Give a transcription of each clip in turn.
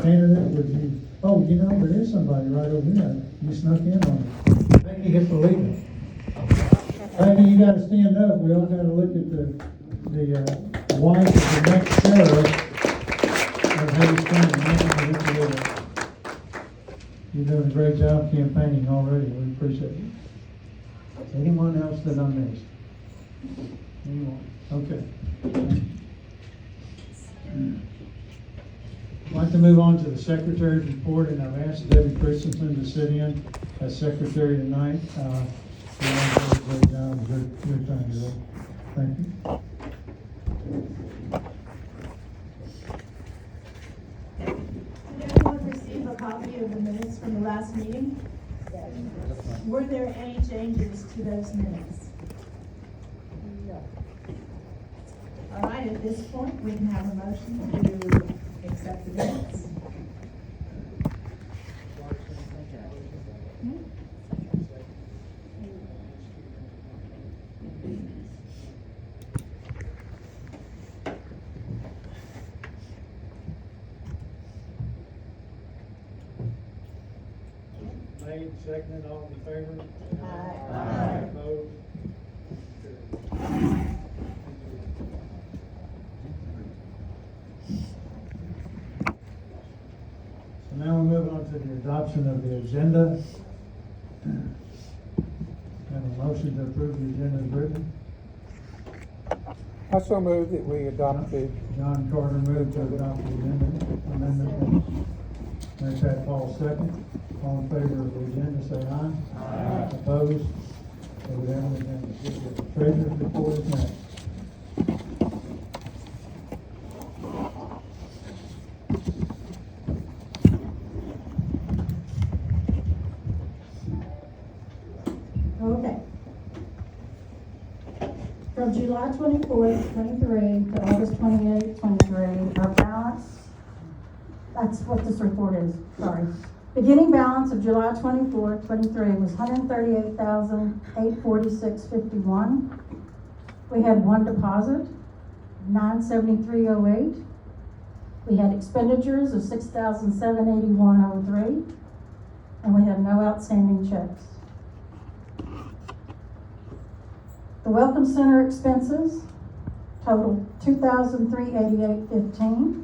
candidate, would you, oh, you know, there is somebody right over here. You snuck in on it. Becky, get the leader. Becky, you gotta stand up. We all gotta look at the wife of the next sheriff of Hayes County. You're doing a great job campaigning already. We appreciate it. Anyone else that I missed? Anyone? Okay. I'd like to move on to the secretary's report, and I've asked Debbie Christensen to sit in as secretary tonight. Your turn, Joe. Thank you. Did everyone receive a copy of the minutes from the last meeting? Yes. Were there any changes to those minutes? No. All right, at this point, we can have a motion to accept the minutes. Made, seconded, all in favor? Aye. Opposed? So now we'll move on to the adoption of the agenda. Have a motion to approve the agenda as written. I so move that we adopt the, John Carter moved to adopt the amendment. Mary Pat Paul second. All in favor of the agenda, say aye. Aye. Opposed? So we have an agenda. The treasurer's report is next. Okay. From July 24th, 23 to August 28th, 23, our balance, that's what this report is, sorry. Beginning balance of July 24th, 23 was $138,846.51. We had one deposit, $973.08. We had expenditures of $6,781.03, and we have no outstanding checks. The Welcome Center expenses totaled $2,388.15.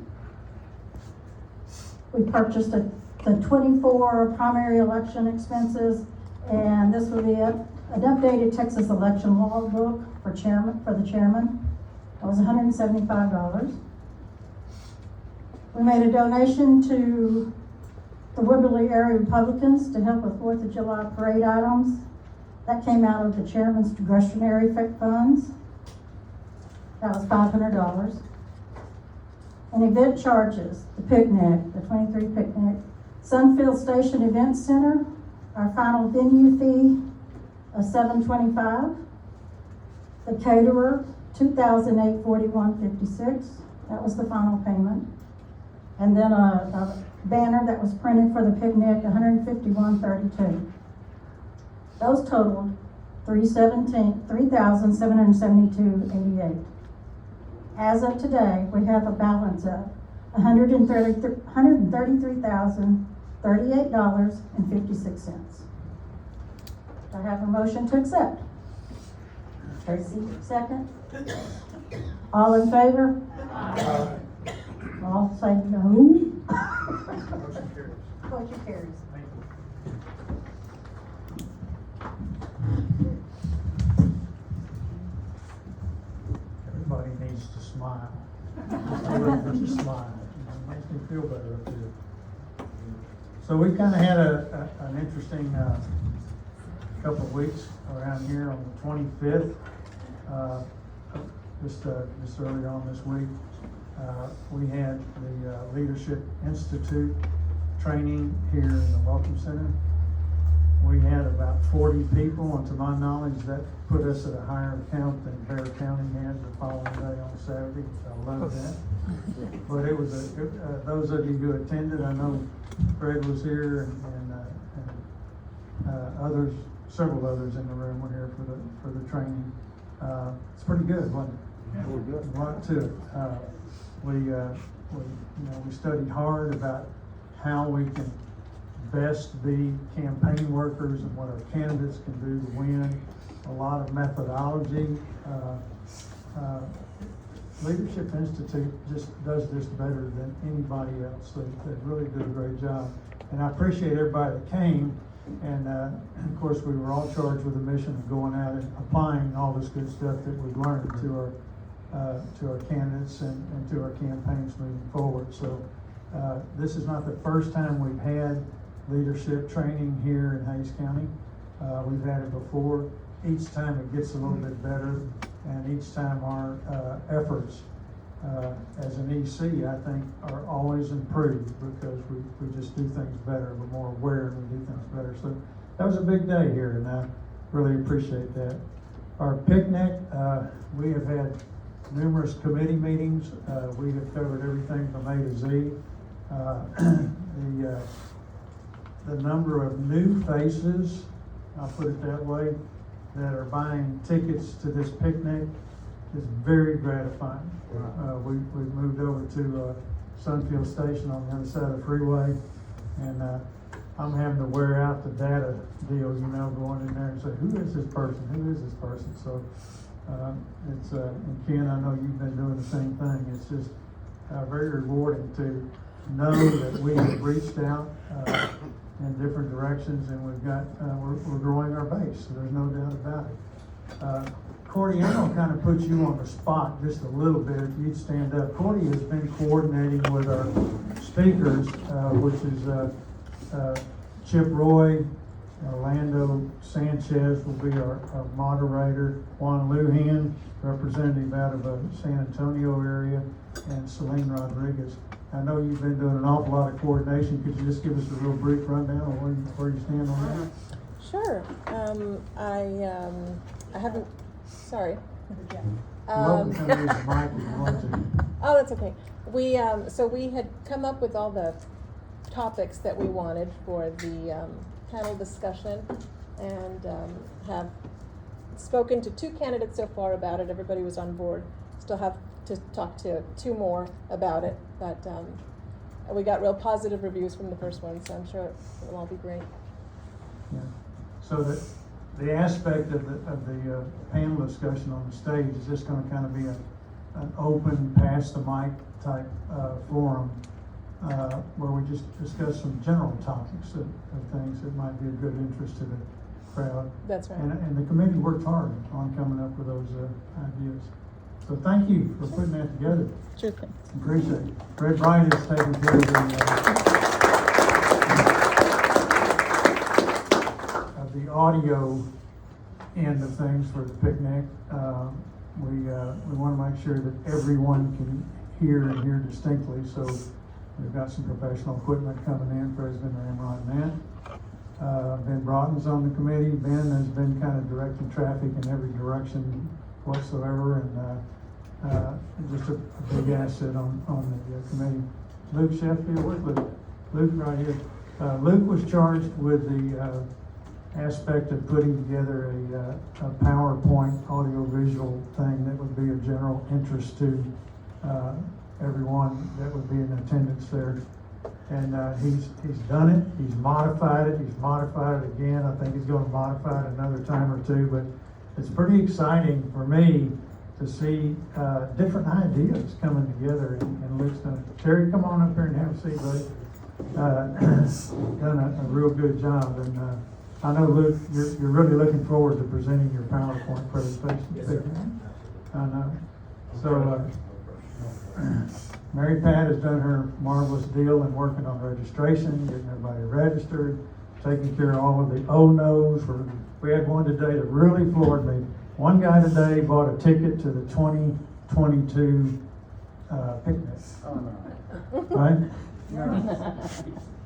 We purchased the 24 primary election expenses, and this will be an updated Texas election law book for the chairman. That was $175. We made a donation to the Woodley area Republicans to help with 4th of July parade items. That came out of the chairman's discretionary funds. That was $500. And event charges, the picnic, the 23 picnic, Sunfield Station Event Center, our final venue fee of $725. The caterer, $2,841.56. That was the final payment. And then a banner that was printed for the picnic, $151.32. Those totaled $3,772.88. As of today, we have a balance of $133,038.56. I have a motion to accept. Tracy, second. All in favor? All say no. Motion carries. Motion carries. Thank you. Everybody needs to smile. Just smile. It makes me feel better up here. So we kind of had an interesting couple of weeks around here on the 25th. Just earlier on this week, we had the Leadership Institute training here in the Welcome Center. We had about 40 people, and to my knowledge, that put us at a higher count than Bear County had the following day on Saturday. I love that. But it was those of you who attended, I know Fred was here and others, several others in the room were here for the training. It's pretty good, wasn't it? Yeah, good. A lot to it. We studied hard about how we can best be campaign workers and what our candidates can do to win. A lot of methodology. Leadership Institute just does this better than anybody else. They really did a great job. And I appreciate everybody that came. And of course, we were all charged with the mission of going out and applying all this good stuff that we've learned to our candidates and to our campaigns moving forward. So this is not the first time we've had leadership training here in Hays County. We've had it before. Each time it gets a little bit better, and each time our efforts as an EC, I think, are always improved because we just do things better. We're more aware and we do things better. So that was a big day here, and I really appreciate that. Our picnic, we have had numerous committee meetings. We have covered everything from A to Z. The number of new faces, I'll put it that way, that are buying tickets to this picnic is very gratifying. We've moved over to Sunfield Station on the other side of the freeway, and I'm having to wear out the data deal, going in there and say, who is this person? Who is this person? So it's and Ken, I know you've been doing the same thing. It's just very rewarding to know that we have reached out in different directions, and we've got we're growing our base. So there's no doubt about it. Cordy, I'm gonna kind of put you on the spot just a little bit. If you'd stand up. Cordy has been coordinating with our speakers, which is Chip Roy, Orlando Sanchez will be our moderator, Juan Lujan, representative out of the San Antonio area, and Celine Rodriguez. I know you've been doing an awful lot of coordination. Could you just give us a real brief rundown of where you stand on that? Sure. I haven't. Sorry. Welcome to use the mic if you want to. Oh, that's okay. So we had come up with all the topics that we wanted for the panel discussion, and have spoken to 2 candidates so far about it. Everybody was on board. Still have to talk to 2 more about it, but we got real positive reviews from the first one, so I'm sure it'll all be great. Yeah. So the aspect of the panel discussion on the stage is just going to kind of be an open, pass the mic type forum where we just discuss some general topics of things that might be of good interest to the crowd. That's right. And the committee worked hard on coming up with those ideas. So thank you for putting that together. Sure thing. Appreciate it. Fred Bright is taking care of the audio end of things for the picnic. We want to make sure that everyone can hear and hear distinctly. So we've got some professional equipment coming in. President Ramrod and that. Ben Broughton's on the committee. Ben has been kind of directing traffic in every direction whatsoever, and just a big asset on the committee. Luke Sheffield, where's Luke? Luke right here. Luke was charged with the aspect of putting together a PowerPoint audio-visual thing that would be of general interest to everyone that would be in attendance there. And he's done it. He's modified it. He's modified it again. I think he's going to modify it another time or two. But it's pretty exciting for me to see different ideas coming together. And Luke's done it. Terry, come on up here and have a seat, buddy. Done a real good job. And I know, Luke, you're really looking forward to presenting your PowerPoint presentation. Yes, sir. I know. So Mary Pat has done her marvelous deal in working on registration, getting everybody registered, taking care of all of the oh-no's. We had one today that really floored me. One guy today bought a ticket to the 2022 picnic. Oh, no. Right?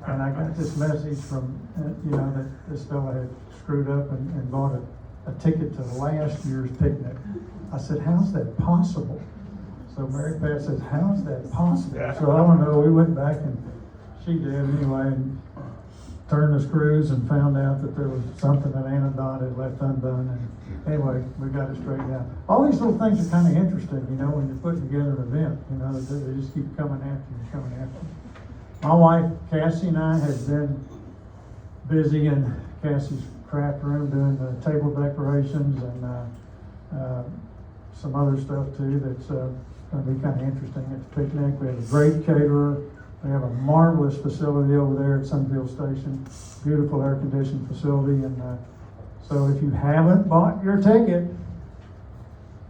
And I got this message from, that this fella had screwed up and bought a ticket to last year's picnic. I said, how's that possible? So Mary Pat says, how's that possible? So I don't know, we went back and she did anyway, and turned the screws and found out that there was something that Anna Dodd had left undone. And anyway, we got it straightened out. All these little things are kind of interesting, when you're putting together an event, they just keep coming after you. My wife Cassie and I have been busy in Cassie's craft room doing the table decorations and some other stuff too that's going to be kind of interesting at the picnic. We have a great caterer. We have a marvelous facility over there at Sunfield Station. Beautiful air-conditioned facility. And so if you haven't bought your ticket,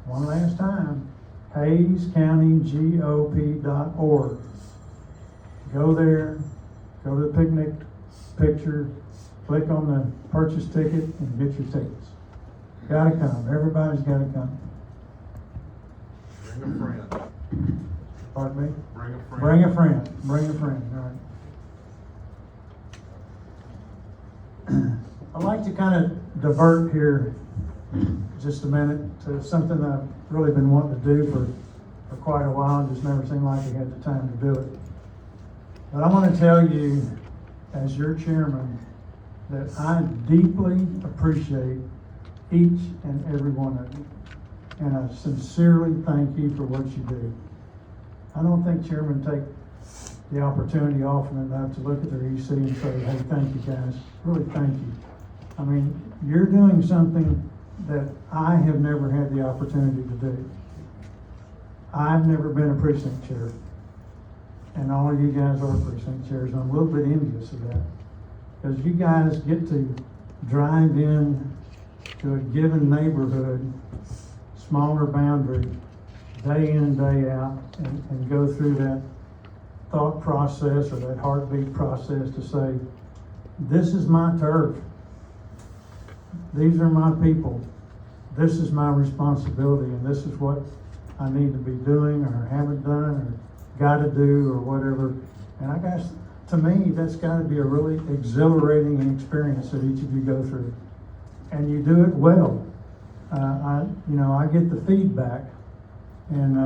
one last time, HayesCountyGOP.org. Go there, go to the picnic picture, click on the purchase ticket, and get your tickets. Gotta come. Everybody's gotta come. Bring a friend. Pardon me? Bring a friend. Bring a friend. Bring a friend. All right. I'd like to kind of divert here just a minute to something that I've really been wanting to do for quite a while and just never seemed like we had the time to do it. But I want to tell you, as your chairman, that I deeply appreciate each and every one of you. And I sincerely thank you for what you do. I don't think chairmen take the opportunity often enough to look at their EC and say, hey, thank you guys. Really thank you. I mean, you're doing something that I have never had the opportunity to do. I've never been a precinct chair. And all of you guys are precinct chairs. I'm a little bit envious of that. Because you guys get to drive in to a given neighborhood, smaller boundary, day in and day out, and go through that thought process or that heartbeat process to say, this is my turf. These are my people. This is my responsibility, and this is what I need to be doing or haven't done or got to do or whatever. And I guess, to me, that's got to be a really exhilarating experience that each of you go through. And you do it well. I get the feedback, and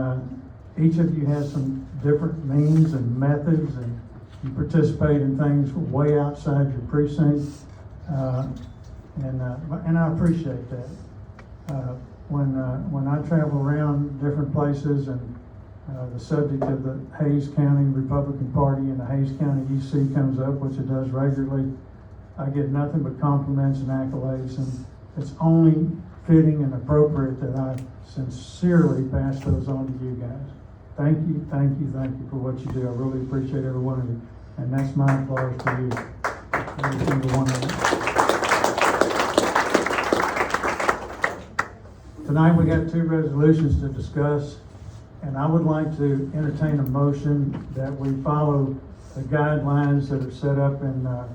each of you has some different means and methods, and you participate in things way outside your precinct, and I appreciate that. When I travel around different places and the subject of the Hayes County Republican Party and the Hayes County EC comes up, which it does regularly, I get nothing but compliments and accolades, and it's only fitting and appropriate that I sincerely pass those on to you guys. Thank you, thank you, thank you for what you do. I really appreciate every one of you, and that's my applause to you, every single one of you. Tonight we have two resolutions to discuss, and I would like to entertain a motion that we follow the guidelines that are set up in our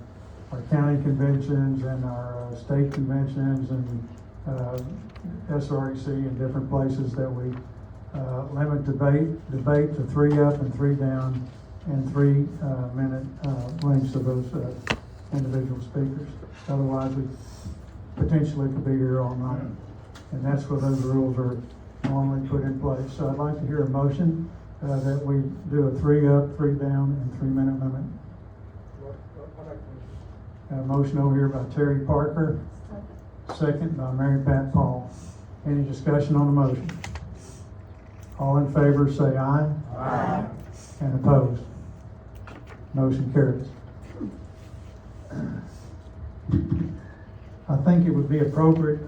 county conventions and our state conventions and SREC and different places, that we limit debate to 3 up and 3 down and 3 minute lengths of those individual speakers. Otherwise, we potentially could be here all night. And that's where those rules are normally put in place. So I'd like to hear a motion that we do a 3 up, 3 down, and 3 minute limit. Got a motion over here by Terry Parker, second by Mary Pat Paul. Any discussion on the motion? All in favor say aye. Aye. And opposed? Motion carries. I think it would be appropriate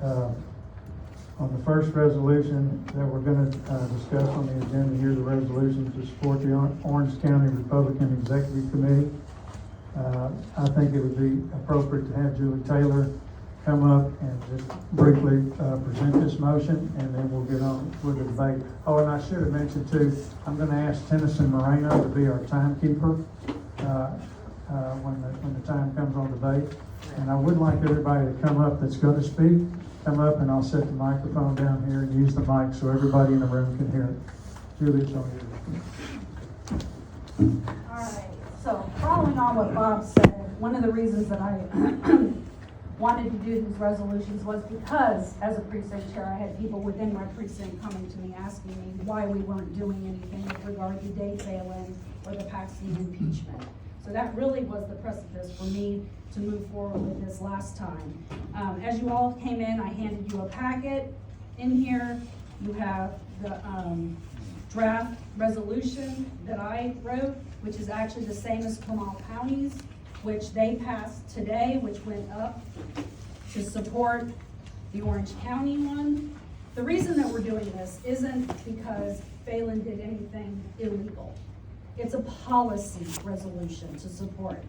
on the first resolution that we're going to discuss on the agenda here, the resolution to support the Orange County Republican Executive Committee. I think it would be appropriate to have Julie Taylor come up and just briefly present this motion, and then we'll get on with the debate. Oh, and I should have mentioned too, I'm going to ask Tennyson Moreno to be our timekeeper when the time comes on debate. And I would like everybody to come up that's going to speak, come up, and I'll set the microphone down here and use the mic so everybody in the room can hear it. Julie, it's on you. All right, so following on what Bob said, one of the reasons that I wanted to do these resolutions was because, as a precinct chair, I had people within my precinct coming to me asking me why we weren't doing anything with regard to Dave Phelan or the Paxton impeachment. So that really was the precipice for me to move forward with this last time. As you all came in, I handed you a packet. In here, you have the draft resolution that I wrote, which is actually the same as Comal County's, which they passed today, which went up to support the Orange County one. The reason that we're doing this isn't because Phelan did anything illegal. It's a policy resolution to support.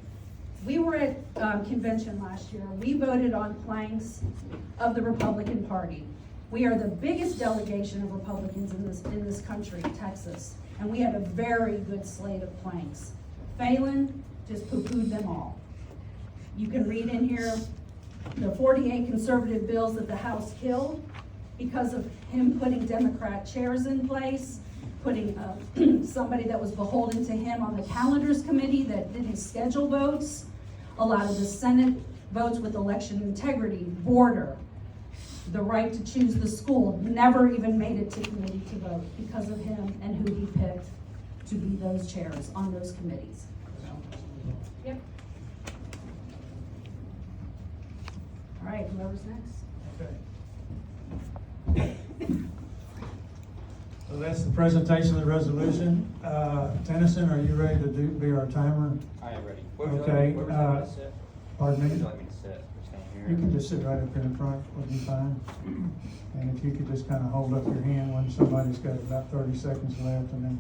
We were at convention last year. We voted on planks of the Republican Party. We are the biggest delegation of Republicans in this country, Texas, and we had a very good slate of planks. Phelan just poo-pooed them all. You can read in here the 48 conservative bills that the House killed because of him putting Democrat chairs in place, putting somebody that was beholden to him on the calendars committee that didn't schedule votes. A lot of the Senate votes with election integrity, border, the right to choose the school, never even made it to committee to vote because of him and who he picked to be those chairs on those committees. Yep. All right, whoever's next. Okay. So that's the presentation of the resolution. Tennyson, are you ready to be our timer? I am ready. Okay, Where would you like me to sit? Pardon Where would me? you like me to sit? Or stand here? You can just sit right up here in front, would be fine. And if you could just kind of hold up your hand when somebody's got about 30 seconds left, and then,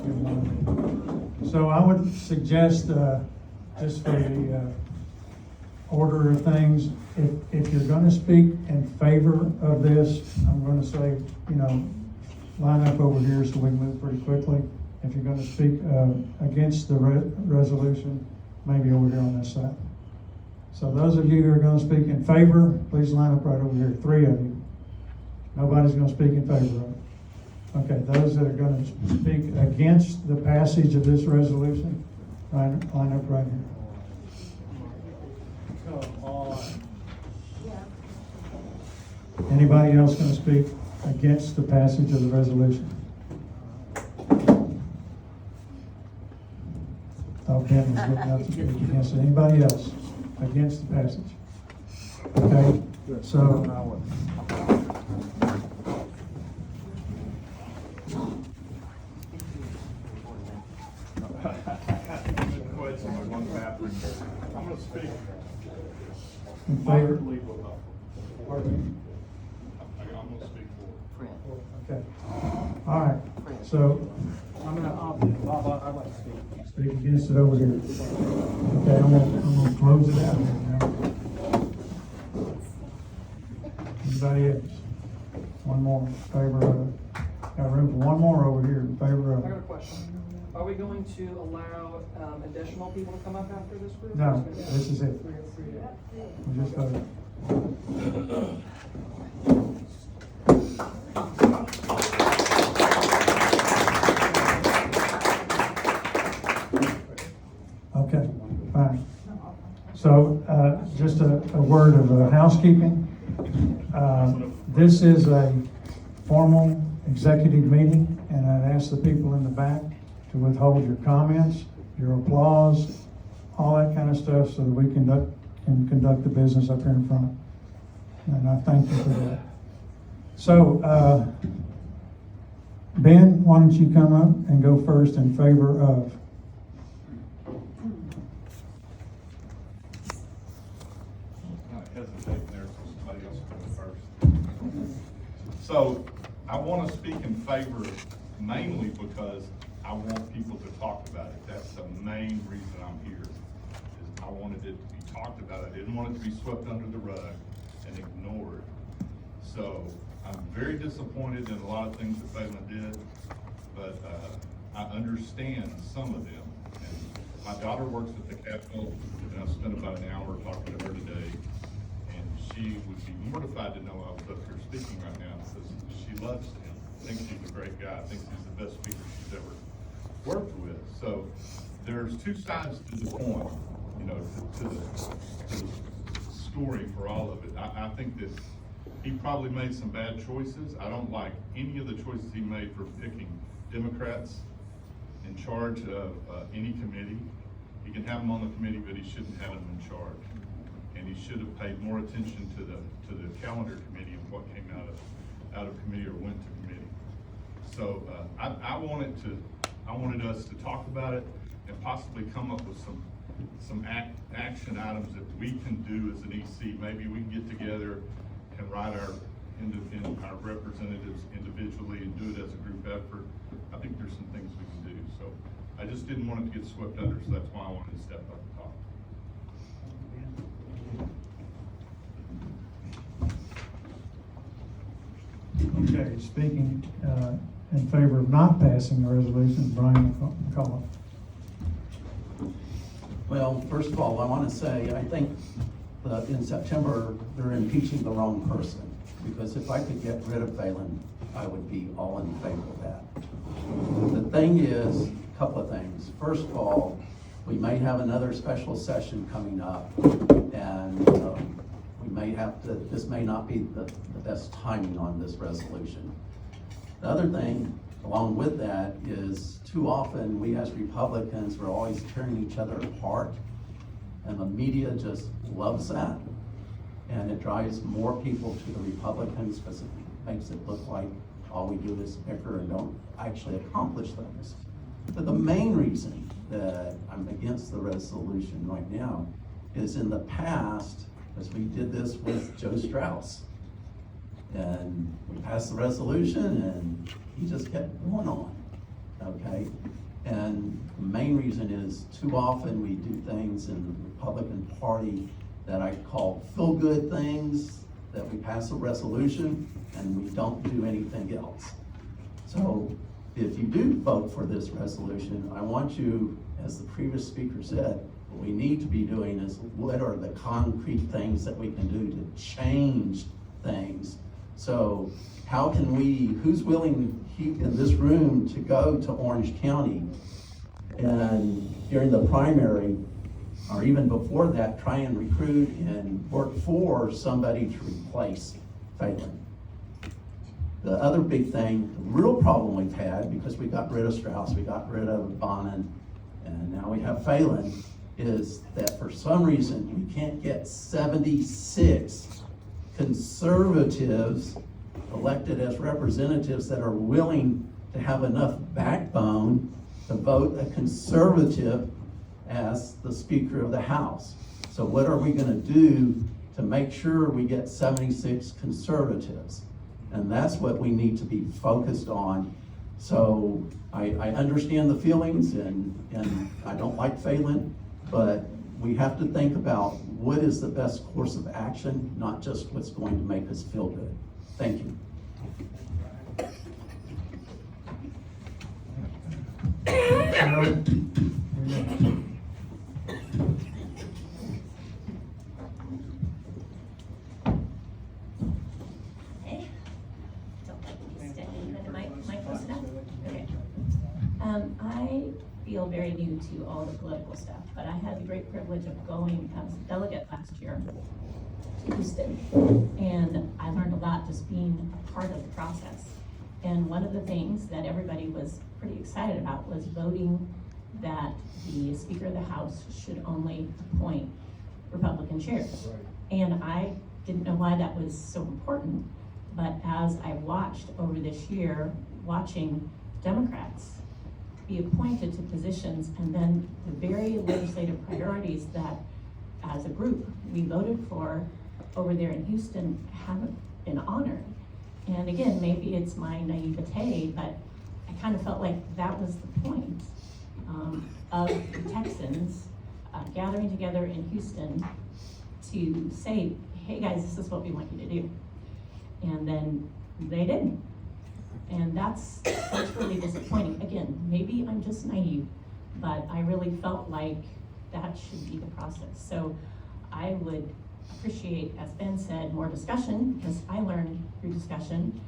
give them one. So I would suggest, just for the order of things, if you're gonna speak in favor of this, I'm gonna say, line up over here so we can move pretty quickly. If you're gonna speak against the resolution, maybe over here on this side. So those of you who are gonna speak in favor, please line up right over here, 3 of you. Nobody's gonna speak in favor of it. Okay, those that are gonna speak against the passage of this resolution, line up right here. Come on. Anybody else gonna speak against the passage of the resolution? Oh, Ben was looking up to speak against it. Anybody else against the passage? Okay, so. I'm gonna speak In favor? moderately with them. Pardon me? I'm gonna speak for. Okay, all right, so I'm gonna, I'd like to speak. speak against it over here. Okay, I'm gonna close it out here now. Anybody else? One more in favor of it. Got room for one more over here in favor of I got a it. question. Are we going to allow additional people to come up after this group? No, this is it. We just voted. Okay, fine. So, just a word of housekeeping. This is a formal executive meeting, and I'd ask the people in the back to withhold your comments, your applause, all that kind of stuff, so that we can conduct the business up here in front. And I thank you for that. So, Ben, why don't you come up and go first in favor of? Kind of hesitating there for somebody else to go first. So I want to speak in favor mainly because I want people to talk about it. That's the main reason I'm here. Is I wanted it to be talked about. I didn't want it to be swept under the rug and ignored. So I'm very disappointed in a lot of things that Phelan did, but I understand some of them. And my daughter works at the Capitol, and I've spent about an hour talking to her today. And she would be mortified to know I was up here speaking right now because she loves him, thinks he's a great guy, thinks he's the best speaker she's ever worked with. So there's two sides to the coin, to the story for all of it. I think that he probably made some bad choices. I don't like any of the choices he made for picking Democrats in charge of any committee. He can have them on the committee, but he shouldn't have them in charge. And he should have paid more attention to the calendar committee and what came out of committee or went to committee. So, I wanted us to talk about it and possibly come up with some action items that we can do as an EC. Maybe we can get together and write our representatives individually and do it as a group effort. I think there's some things we can do, so I just didn't want it to get swept under, so that's why I wanted to step up and talk. Okay, speaking, in favor of not passing the resolution, Brian McCullough. Well, first of all, I want to say, I think that in September, they're impeaching the wrong person. Because if I could get rid of Phelan, I would be all in favor of that. The thing is, a couple of things. First of all, we may have another special session coming up, and we may have to, this may not be the best timing on this resolution. The other thing, along with that, is too often we as Republicans are always tearing each other apart, and the media just loves that. And it drives more people to the Republicans because it makes it look like all we do is bicker and don't actually accomplish things. But the main reason that I'm against the resolution right now is in the past, as we did this with Joe Strauss. And we passed the resolution and he just kept going on, okay? And the main reason is too often we do things in the Republican Party that I call feel-good things, that we pass a resolution and we don't do anything else. So if you do vote for this resolution, I want you, as the previous speaker said, what we need to be doing is what are the concrete things that we can do to change things. So how can we, who's willing in this room to go to Orange County and during the primary, or even before that, try and recruit and work for somebody to replace Phelan? The other big thing, the real problem we've had, because we got rid of Strauss, we got rid of Bonin, and now we have Phelan, is that for some reason we can't get 76 conservatives elected as representatives that are willing to have enough backbone to vote a conservative as the Speaker of the House. So what are we gonna do to make sure we get 76 conservatives? And that's what we need to be focused on. So I understand the feelings and I don't like Phelan, but we have to think about what is the best course of action, not just what's going to make us feel good. Thank you. Hey, don't like me standing in the mic close enough? Okay. I feel very new to all the political stuff, but I had the great privilege of going as a delegate last year to Houston. And I learned a lot just being a part of the process. And one of the things that everybody was pretty excited about was voting that the Speaker of the House should only appoint Republican chairs. And I didn't know why that was so important, but as I watched over this year, watching Democrats be appointed to positions and then the very legislative priorities that as a group we voted for over there in Houston haven't been honored. And again, maybe it's my naivete, but I kind of felt like that was the point of the Texans gathering together in Houston to say, hey guys, this is what we want you to do. And then they didn't. And that's really disappointing. Again, maybe I'm just naive, but I really felt like that should be the process. So I would appreciate, as Ben said, more discussion, because I learned through discussion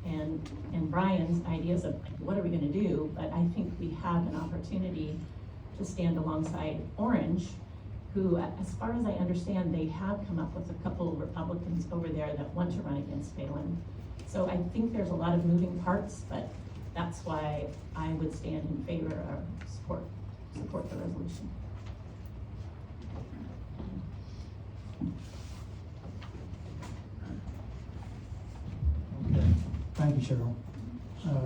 and Brian's ideas of what are we gonna do, but I think we have an opportunity to stand alongside Orange, who, as far as I understand, they have come up with a couple of Republicans over there that want to run against Phelan. So I think there's a lot of moving parts, but that's why I would stand in favor or support the resolution. Okay. Thank you, Cheryl.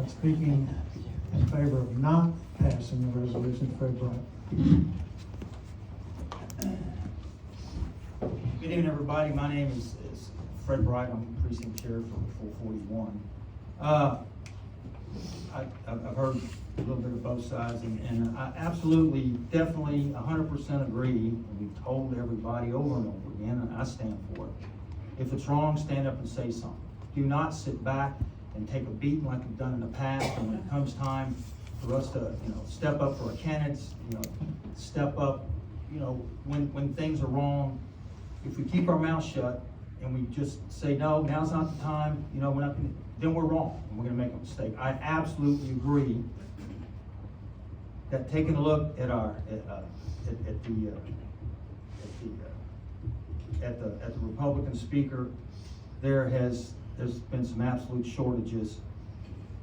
Speaking in favor of not passing the resolution, Fred Bright. Good evening, everybody. My name is Fred Bright. I'm precinct chair for 441. I've heard a little bit of both sides, and I absolutely, definitely, 100% agree. And we've told everybody over and over again, and I stand for it. If it's wrong, stand up and say something. Do not sit back and take a beating like we've done in the past. And when it comes time for us to, step up for our candidates, step up, when things are wrong. If we keep our mouth shut and we just say, no, now's not the time, we're not gonna, then we're wrong and we're gonna make a mistake. I absolutely agree that taking a look at our, at the Republican speaker, there's been some absolute shortages,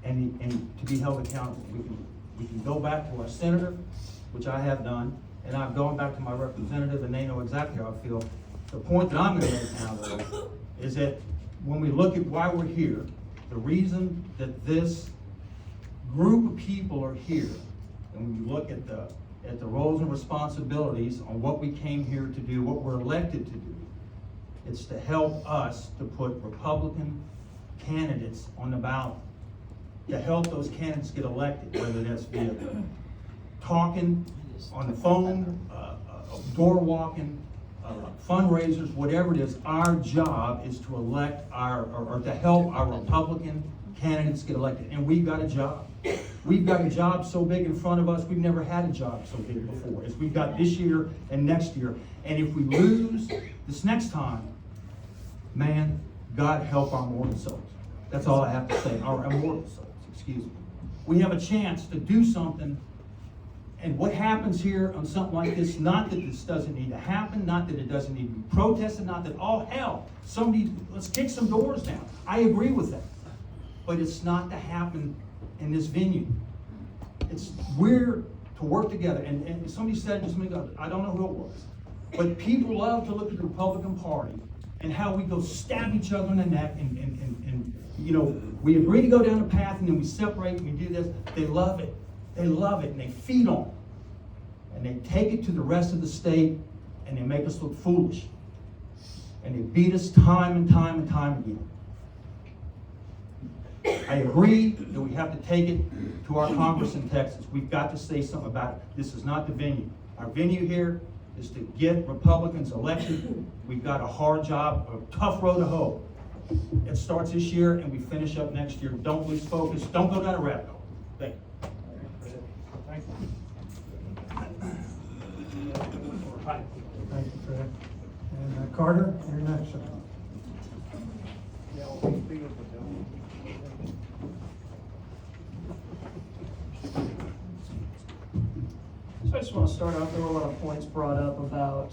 and to be held accountable. We can go back to our senator, which I have done, and I've gone back to my representative, and they know exactly how I feel. The point that I'm gonna make now, though, is that when we look at why we're here, the reason that this group of people are here, and when you look at the roles and responsibilities on what we came here to do, what we're elected to do, it's to help us to put Republican candidates on the ballot, to help those candidates get elected, whether that's via talking on the phone, door walking, fundraisers, whatever it is. Our job is to elect or to help our Republican candidates get elected, and we've got a job. We've got a job so big in front of us, we've never had a job so big before, as we've got this year and next year. And if we lose this next time, man, God help our mortal souls. That's all I have to say, our immortal souls, excuse me. We have a chance to do something, and what happens here on something like this, not that this doesn't need to happen, not that it doesn't need to be protested, not that, oh hell, let's kick some doors down. I agree with that. But it's not to happen in this venue. We're to work together, and somebody said just a minute ago, I don't know who it was, but people love to look at the Republican Party and how we go stab each other in the neck, and we agree to go down a path, and then we separate, and we do this. They love it. They love it, and they feed on it. And they take it to the rest of the state, and they make us look foolish. And they beat us time and time and time again. I agree that we have to take it to our Congress in Texas. We've got to say something about it. This is not the venue. Our venue here is to get Republicans elected. We've got a hard job, a tough road to hoe. It starts this year and we finish up next year. Don't lose focus. Don't go down a rabbit hole. Thank you. Thank you, Fred. And Carter, you're next, sir. So I just want to start out, there were a lot of points brought up about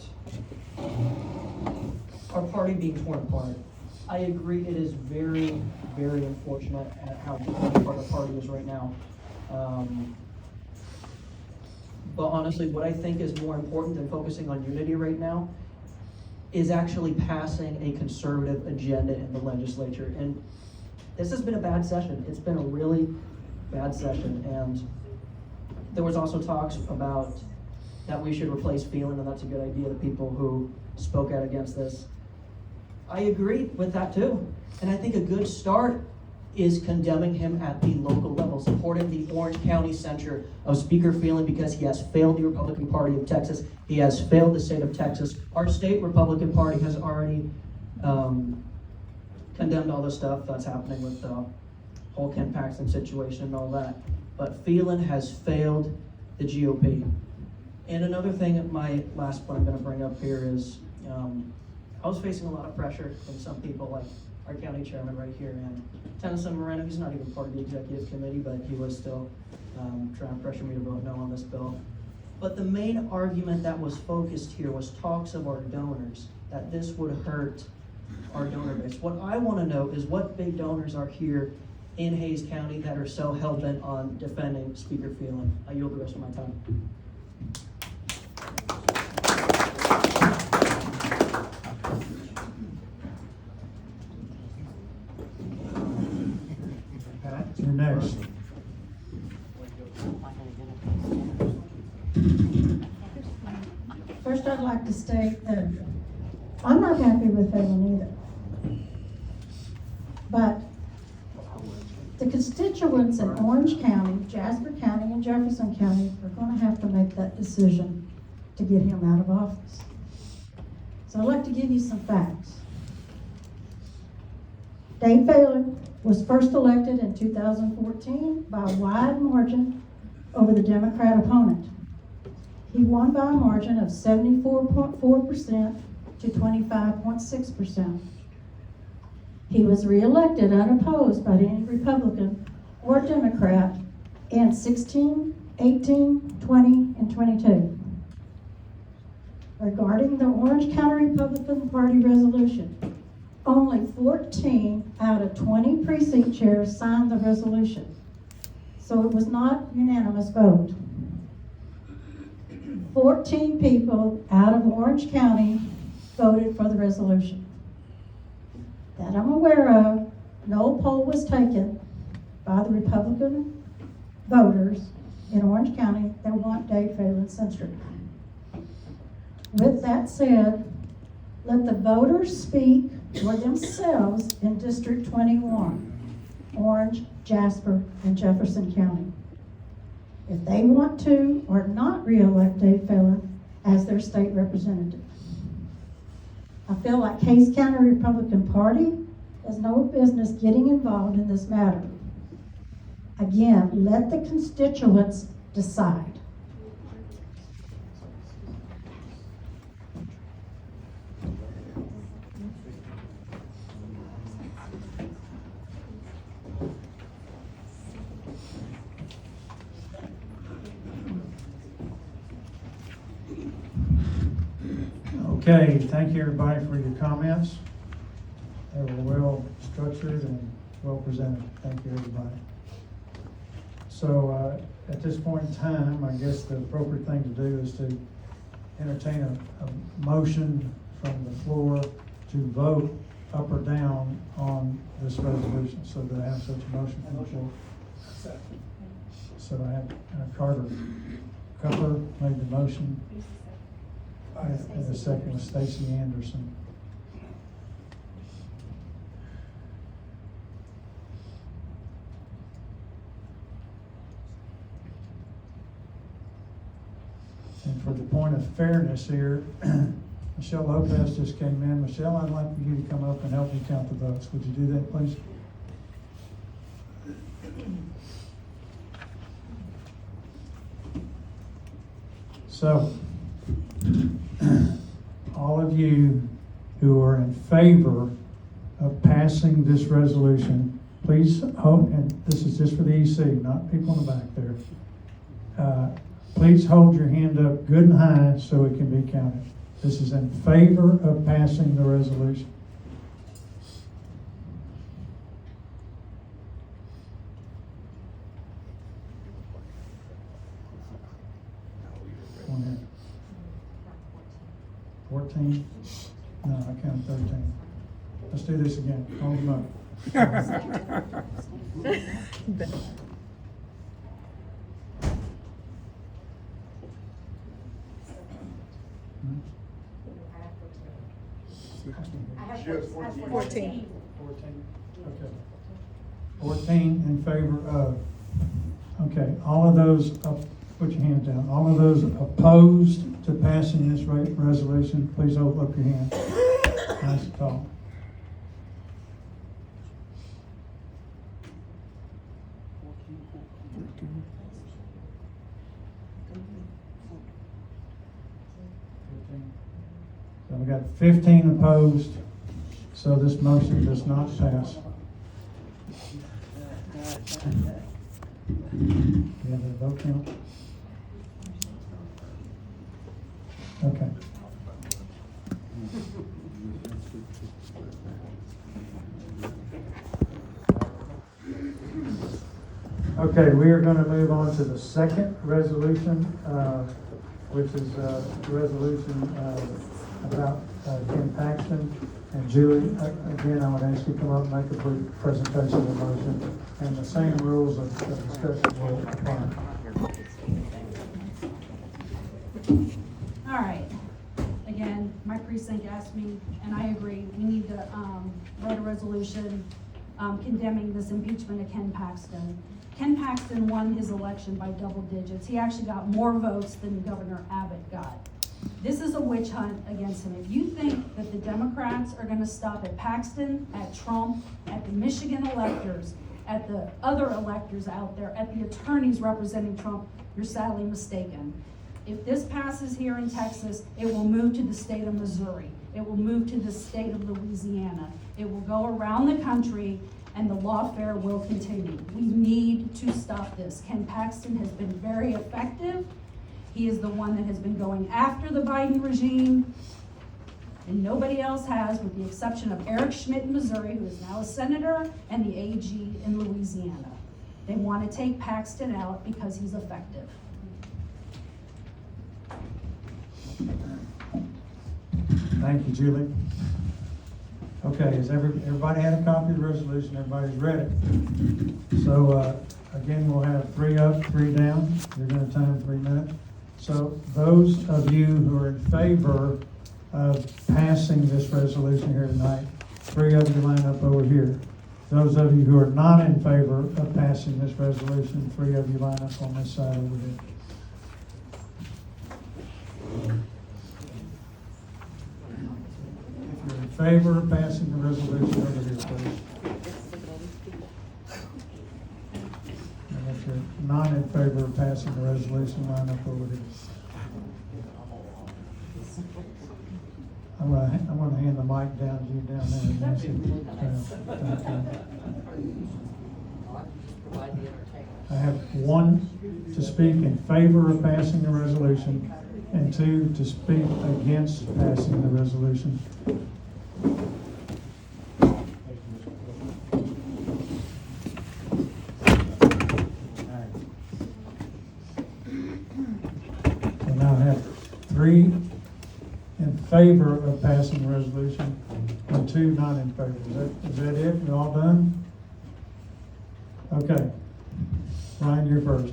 our party being torn apart. I agree, it is very, very unfortunate at how torn apart our party is right now. But honestly, what I think is more important than focusing on unity right now is actually passing a conservative agenda in the legislature. And this has been a bad session. It's been a really bad session. And there was also talks about that we should replace Phelan, and that's a good idea, the people who spoke out against this. I agree with that too. And I think a good start is condemning him at the local level, supporting the Orange County censure of Speaker Phelan because he has failed the Republican Party of Texas. He has failed the state of Texas. Our state Republican Party has already condemned all the stuff that's happening with the whole Ken Paxton situation and all that. But Phelan has failed the GOP. And another thing, my last point I'm going to bring up here is I was facing a lot of pressure from some people, like our county chairman right here, and Tennyson Moreno. He's not even part of the executive committee, but he was still trying to pressure me to vote no on this bill. But the main argument that was focused here was talks of our donors, that this would hurt our donor base. What I want to know is what big donors are here in Hays County that are so hell-bent on defending Speaker Phelan. I yield the rest of my time. Pat, you're next. I'd like to state that I'm not happy with Phelan either. But the constituents in Orange County, Jasper County, and Jefferson County are gonna have to make that decision to get him out of office. So I'd like to give you some facts. Dave Phelan was first elected in 2014 by a wide margin over the Democrat opponent. He won by a margin of 74.4% to 25.6%. He was reelected unopposed by any Republican or Democrat in 16, 18, 20, and 22. Regarding the Orange County Republican Party resolution, only 14 out of 20 precinct chairs signed the resolution. So it was not unanimous vote. 14 people out of Orange County voted for the resolution. That I'm aware of, no poll was taken by the Republican voters in Orange County that want Dave Phelan censored. With that said, let the voters speak for themselves in District 21, Orange, Jasper, and Jefferson County. If they want to or not re-elect Dave Phelan as their state representative. I feel like Case County Republican Party has no business getting involved in this matter. Again, let the constituents decide. Okay, thank you everybody for your comments. They were well structured and well presented. Thank you everybody. So at this point in time, I guess the appropriate thing to do is to entertain a motion from the floor to vote up or down on this resolution. So do I have such a motion from the floor? So I have Carter Cupper made the motion. And the second was Stacy Anderson. And for the point of fairness here, Michelle Lopez just came in. Michelle, I'd like for you to come up and help me count the votes. Would you do that, please? So, all of you who are in favor of passing this resolution, please hold, and this is just for the EC, not people in the back there. Please hold your hand up good and high so it can be counted. This is in favor of passing the resolution. One hand. 14? No, I counted 13. Let's do this again. Hold them up. I have 14. 14. Okay. 14 in favor of. Okay, all of those, put your hands down. All of those opposed to passing this resolution, please hold up your hand. Nice and tall. So we got 15 opposed, so this motion does not pass. You have a vote count? Okay. Okay, we are going to move on to the second resolution, which is a resolution about Ken Paxton. And Julie, again, I would ask you to come up and make a brief presentation of the motion, and the same rules of discussion will apply. All right. my precinct asked me, and I agree, we need to, write a resolution, condemning this impeachment of Ken Paxton. Ken Paxton won his election by double digits. He actually got more votes than Governor Abbott got. This is a witch hunt against him. If you think that the Democrats are gonna stop at Paxton, at Trump, at the Michigan electors, at the other electors out there, at the attorneys representing Trump, you're sadly mistaken. If this passes here in Texas, it will move to the state of Missouri. It will move to the state of Louisiana. It will go around the country, and the lawfare will continue. We need to stop this. Ken Paxton has been very effective. He is the one that has been going after the Biden regime, and nobody else has, with the exception of Eric Schmidt in Missouri, who is now a senator, and the AG in Louisiana. They want to take Paxton out because he's effective. Thank you, Julie. Okay, has everybody had a copy of the resolution? Everybody's read it. So, again, we'll have 3 up, 3 down. You're gonna have time 3 minutes. So those of you who are in favor of passing this resolution here tonight, 3 of you line up over here. Those of you who are not in favor of passing this resolution, 3 of you line up on this side over here. If you're in favor of passing the resolution, over here, please. And if you're not in favor of passing the resolution, line up over here. I'm gonna hand the mic down to you down there, Nancy. I have 1 to speak in favor of passing the resolution and 2 to speak against passing the resolution. And now I have 3 in favor of passing the resolution and 2 not in favor. Is that it? You all done? Okay. Ryan, you're first.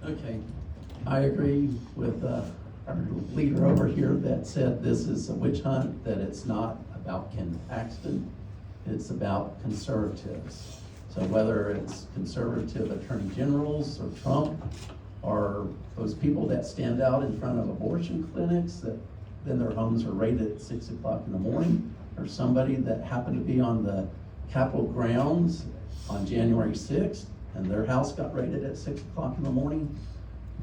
Okay, I agree with our leader over here that said this is a witch hunt, that it's not about Ken Paxton, it's about conservatives. So whether it's conservative attorney generals or Trump, or those people that stand out in front of abortion clinics that then their homes are raided at 6 o'clock in the morning, or somebody that happened to be on the Capitol grounds on January 6th and their house got raided at 6 o'clock in the morning,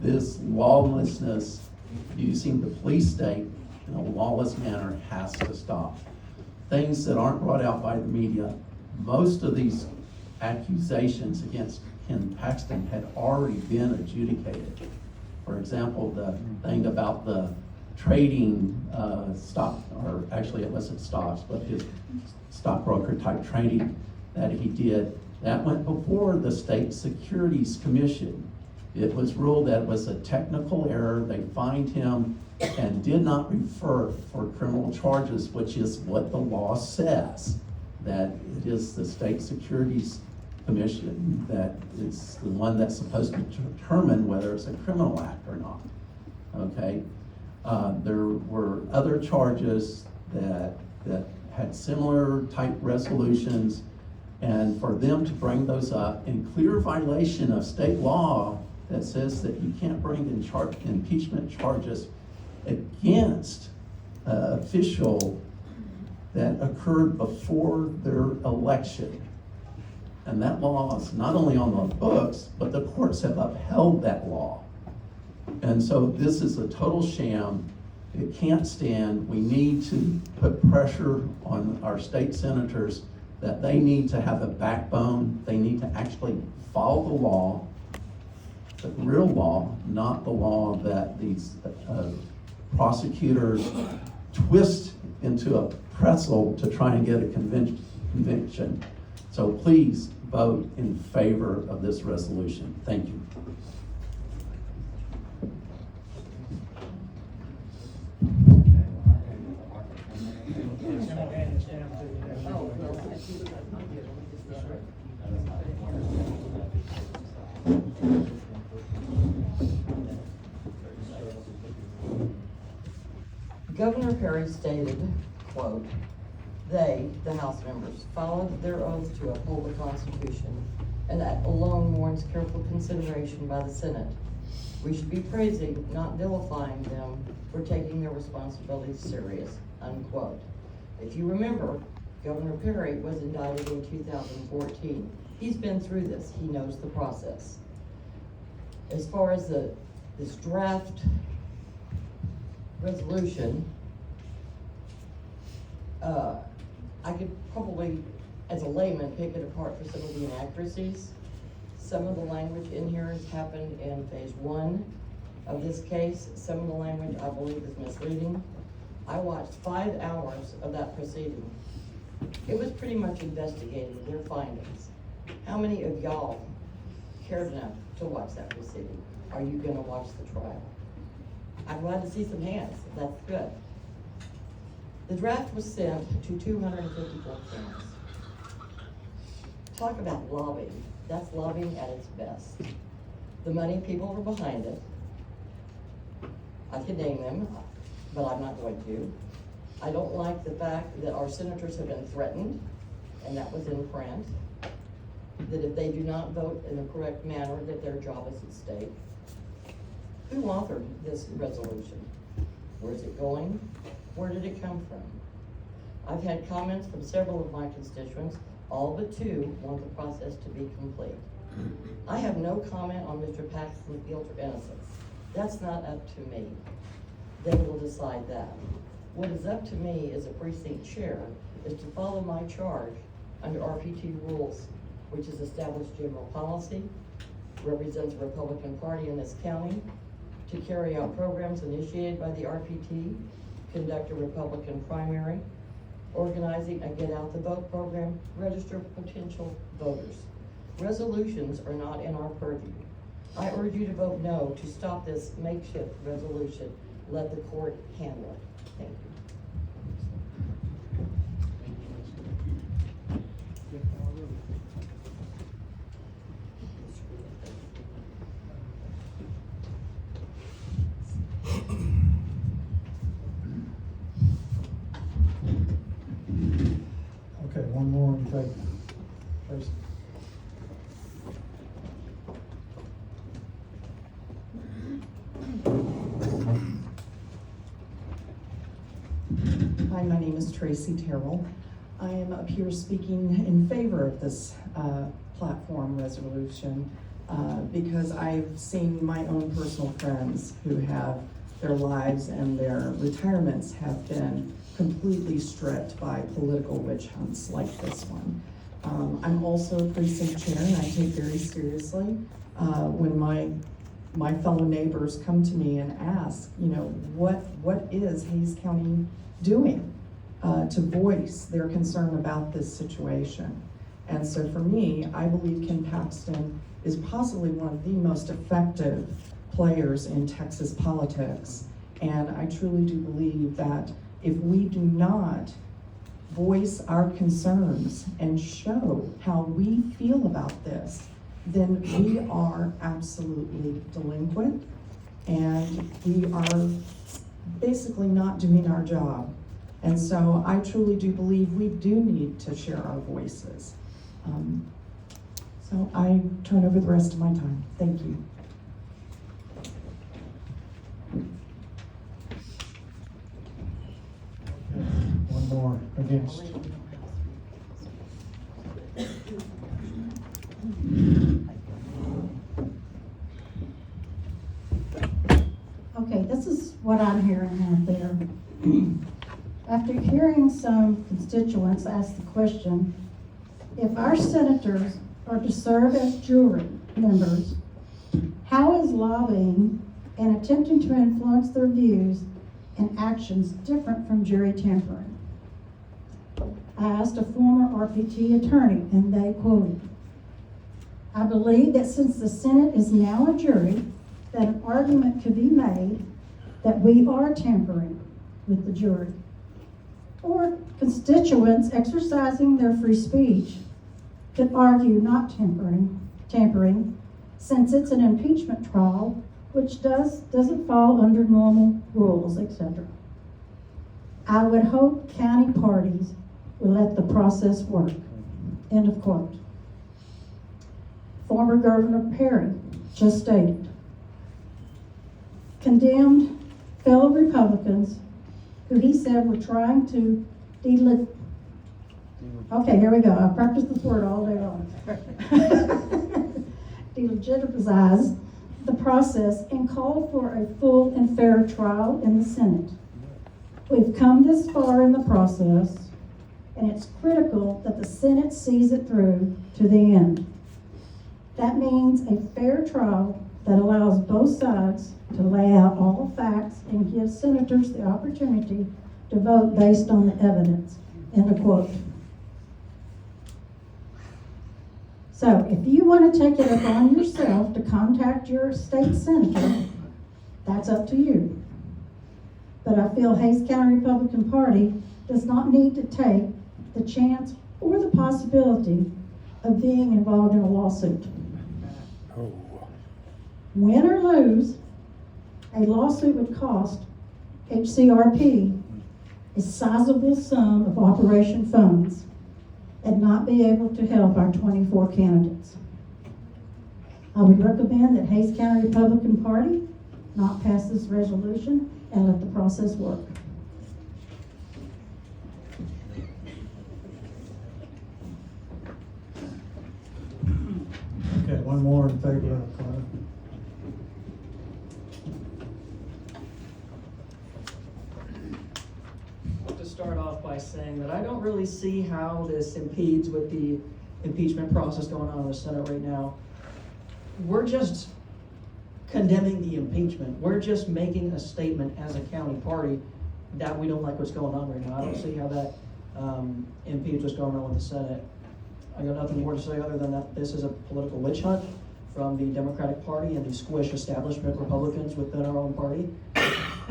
this lawlessness using the police state in a lawless manner has to stop. Things that aren't brought out by the media, most of these accusations against Ken Paxton had already been adjudicated. For example, the thing about the trading stock, or actually it wasn't stocks, but his stockbroker type trading that he did, that went before the State Securities Commission. It was ruled that it was a technical error. They fined him and did not refer for criminal charges, which is what the law says, that it is the State Securities Commission that is the one that's supposed to determine whether it's a criminal act or not. Okay, there were other charges that had similar type resolutions, and for them to bring those up in clear violation of state law that says that you can't bring in impeachment charges against an official that occurred before their election. And that law is not only on the books, but the courts have upheld that law. And so this is a total sham. It can't stand. We need to put pressure on our state senators that they need to have a backbone. They need to actually follow the law, the real law, not the law that these prosecutors twist into a pretzel to try and get a conviction. So please vote in favor of this resolution. Thank you. Governor Perry stated, quote, "They, the House members, followed their oath to uphold the Constitution, and that alone warrants careful consideration by the Senate. We should be praising, not vilifying them for taking their responsibilities serious," unquote. If you remember, Governor Perry was indicted in 2014. He's been through this, he knows the process. As far as this draft resolution, I could probably, as a layman, pick it apart for some of the inaccuracies. Some of the language in here has happened in phase 1 of this case. Some of the language I believe is misleading. I watched 5 hours of that proceeding. It was pretty much investigating their findings. How many of y'all cared enough to watch that proceeding? Are you gonna watch the trial? I'm glad to see some hands, that's good. The draft was sent to 254 counties. Talk about lobbying, that's lobbying at its best. The money people were behind it. I could name them, but I'm not going to. I don't like the fact that our senators have been threatened, and that was in print, that if they do not vote in the correct manner, that their job is at stake. Who authored this resolution? Where's it going? Where did it come from? I've had comments from several of my constituents, all but 2 want the process to be complete. I have no comment on Mr. Paxton's guilt or innocence. That's not up to me. They will decide that. What is up to me as a precinct chair is to follow my charge under RPT rules, which is established general policy, represents the Republican Party in this county, to carry out programs initiated by the RPT, conduct a Republican primary, organizing a Get Out the Vote program, register potential voters. Resolutions are not in our purview. I urge you to vote no to stop this makeshift resolution. Let the court handle it. Thank you. Okay, one more in favor. Please. Hi, my name is Tracy Terrell. I am up here speaking in favor of this platform resolution because I've seen my own personal friends who have their lives and their retirements have been completely stripped by political witch hunts like this one. I'm also a precinct chair, and I take very seriously when my fellow neighbors come to me and ask, you know, what is Hays County doing to voice their concern about this situation? And so for me, I believe Ken Paxton is possibly one of the most effective players in Texas politics. And I truly do believe that if we do not voice our concerns and show how we feel about this, then we are absolutely delinquent and we are basically not doing our job. And so I truly do believe we do need to share our voices. So I turn over the rest of my time. Thank you. One more against. Okay, this is what I'm hearing out there. After hearing some constituents ask the question, if our senators are to serve as jury members, how is lobbying and attempting to influence their views and actions different from jury tampering? I asked a former RPT attorney and they quoted, "I believe that since the Senate is now a jury, that an argument could be made that we are tampering with the jury. Or constituents exercising their free speech could argue not tampering, since it's an impeachment trial, which doesn't fall under normal rules, etc. I would hope county parties will let the process work. End of quote. Former Governor Perry just stated, condemned fellow Republicans who he said were trying to okay, here we go. I practiced this word all day long. Delegitimize the process and call for a full and fair trial in the Senate. We've come this far in the process, and it's critical that the Senate sees it through to the end. That means a fair trial that allows both sides to lay out all the facts and gives senators the opportunity to vote based on the evidence. End of quote. So if you want to take it upon yourself to contact your state senator, that's up to you. But I feel Hays County Republican Party does not need to take the chance or the possibility of being involved in a lawsuit. Win or lose, a lawsuit would cost HCRP a sizable sum of operation funds and not be able to help our 24 candidates. I would recommend that Hays County Republican Party not pass this resolution and let the process work. Okay, one more in favor of Carter. To start off by saying that I don't really see how this impedes with the impeachment process going on in the Senate right now. We're just condemning the impeachment. We're just making a statement as a county party that we don't like what's going on right now. I don't see how that impedes what's going on with the Senate. I got nothing more to say other than that this is a political witch hunt from the Democratic Party and the squish establishment Republicans within our own party.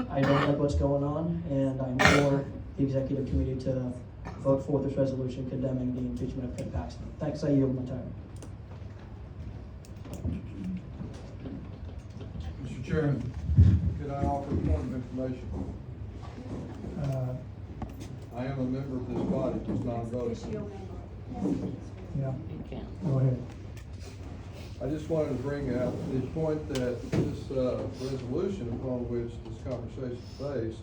I don't like what's going on, and I implore the executive committee to vote for this resolution condemning the impeachment of Ken Paxton. Thanks, I yield my time. Mr. Chairman, could I offer a point of information? I am a member of this body, just not a voter. Yeah, go ahead. I just wanted to bring out the point that this resolution upon which this conversation is based,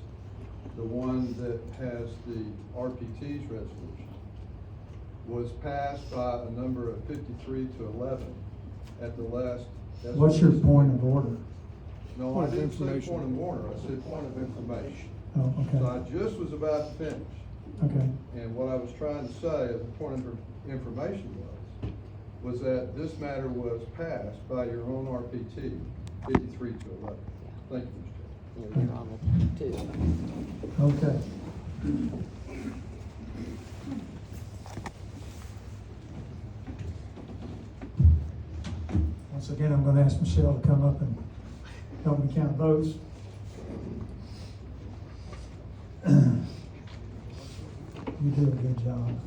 the one that has the RPT's resolution, was passed by a number of 53 to 11 at the last. What's your point of order? No, I didn't say point of order, I said point of information. Oh, okay. So I just was about to finish. Okay. And what I was trying to say as a point of information was that this matter was passed by your own RPT, 53 to 11. Thank you, Mr. Chairman. Okay. Once again, I'm going to ask Michelle to come up and help me count votes. You do a good job.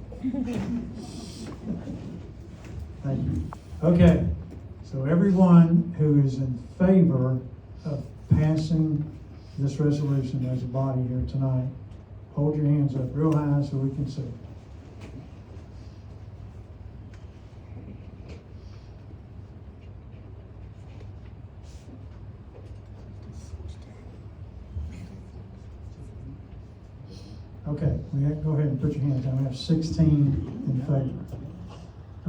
Thank you. Okay, so everyone who is in favor of passing this resolution as a body here tonight, hold your hands up real high so we can see. Okay, go ahead and put your hands down. We have 16 in favor.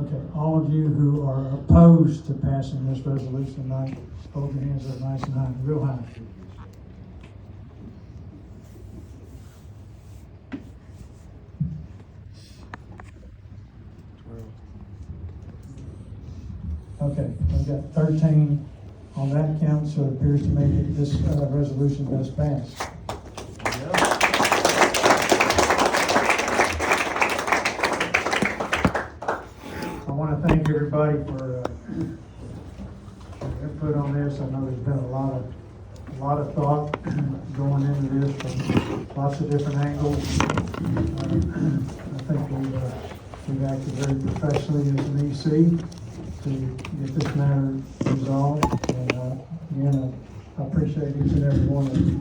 Okay, all of you who are opposed to passing this resolution tonight, hold your hands up nice and high, real high. Okay, I've got 13 on that count, so it appears to me that this resolution does pass. I want to thank everybody for their input on this. I know there's been a lot of thought going into this from lots of different angles. I think we've acted very professionally as an EC to get this matter resolved. And, again, I appreciate each and every one of you.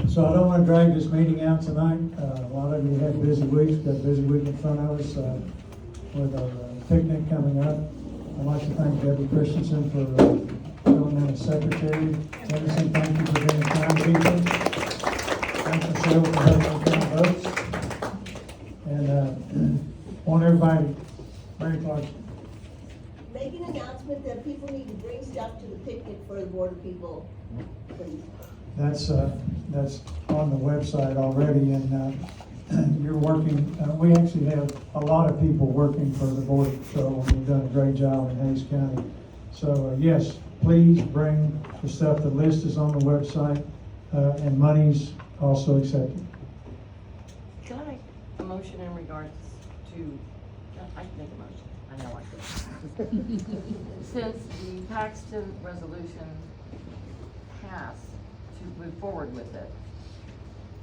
So I don't want to drag this meeting out tonight. A lot of you had busy weeks, got a busy week in front of us with our picnic coming up. I'd like to thank Debbie Christensen for filling in as secretary. Tennyson, thank you for being a timekeeper. Thanks Michelle for helping me count votes. And want everybody, Mary Clark. Make an announcement that people need to bring stuff to the picnic for the border people, please. That's on the website already, and you're working, we actually have a lot of people working for the Border Patrol, and you've done a great job in Hayes County. So, yes, please bring the stuff. The list is on the website, and money's also accepted. Can I make a motion in regards to, I can make a motion, I know I can. Since the Paxton resolution passed, to move forward with it,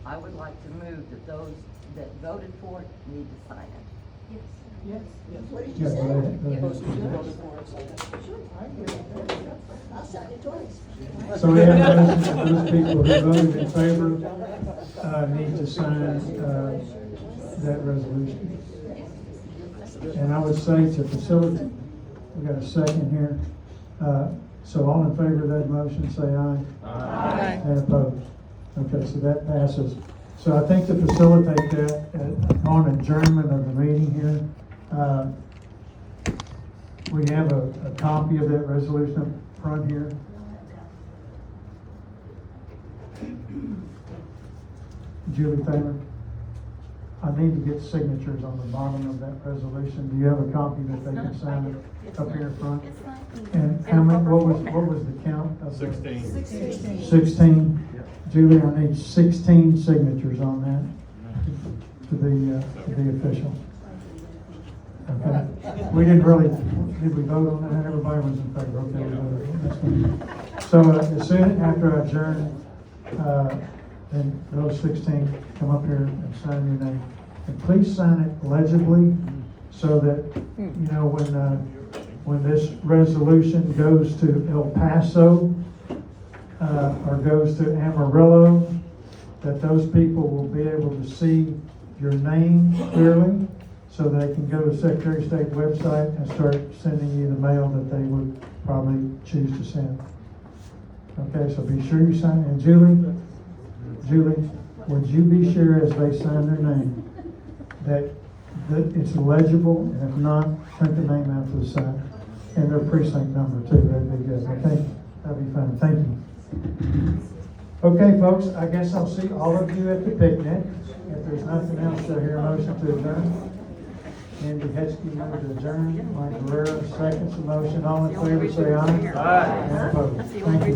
I would like to move that those that voted for it need to sign it. Yes. What did Yeah, you say? I'll sign it twice. So we have a motion that those people who voted in favor, need to sign, that resolution. And I would say to facilitate, we got a second here. So all in favor of that motion, say aye. Aye. And opposed. Okay, so that passes. So I think to facilitate that, on adjournment of the meeting here, we have a copy of that resolution up front here. Julie Taylor, I need to get signatures on the bottom of that resolution. Do you have a copy that they can sign up here in front? And how many, what was the count of the? 16. 16. Julie, I need 16 signatures on that to be official. Okay. We didn't really, did we vote on that? Everybody was in favor. Okay, we voted. That's fine. So as soon after I adjourn, then those 16 come up here and sign your name. And please sign it legibly so that, you know, when this resolution goes to El Paso, or goes to Amarillo, that those people will be able to see your name clearly, so they can go to the Secretary of State website and start sending you the mail that they would probably choose to send. Okay, so be sure you sign. And Julie, would you be sure as they sign their name that it's legible, and if not, print the name out to the side and their precinct number too. That'd be good. Okay, that'd be fine. Thank you. Okay, folks, I guess I'll see all of you at the picnic. If there's nothing else, I'll hear a motion to adjourn. Andy Hetzke moved to adjourn. Mike Guerrero seconds the motion. All in favor, say aye. Aye. And opposed. Thank you.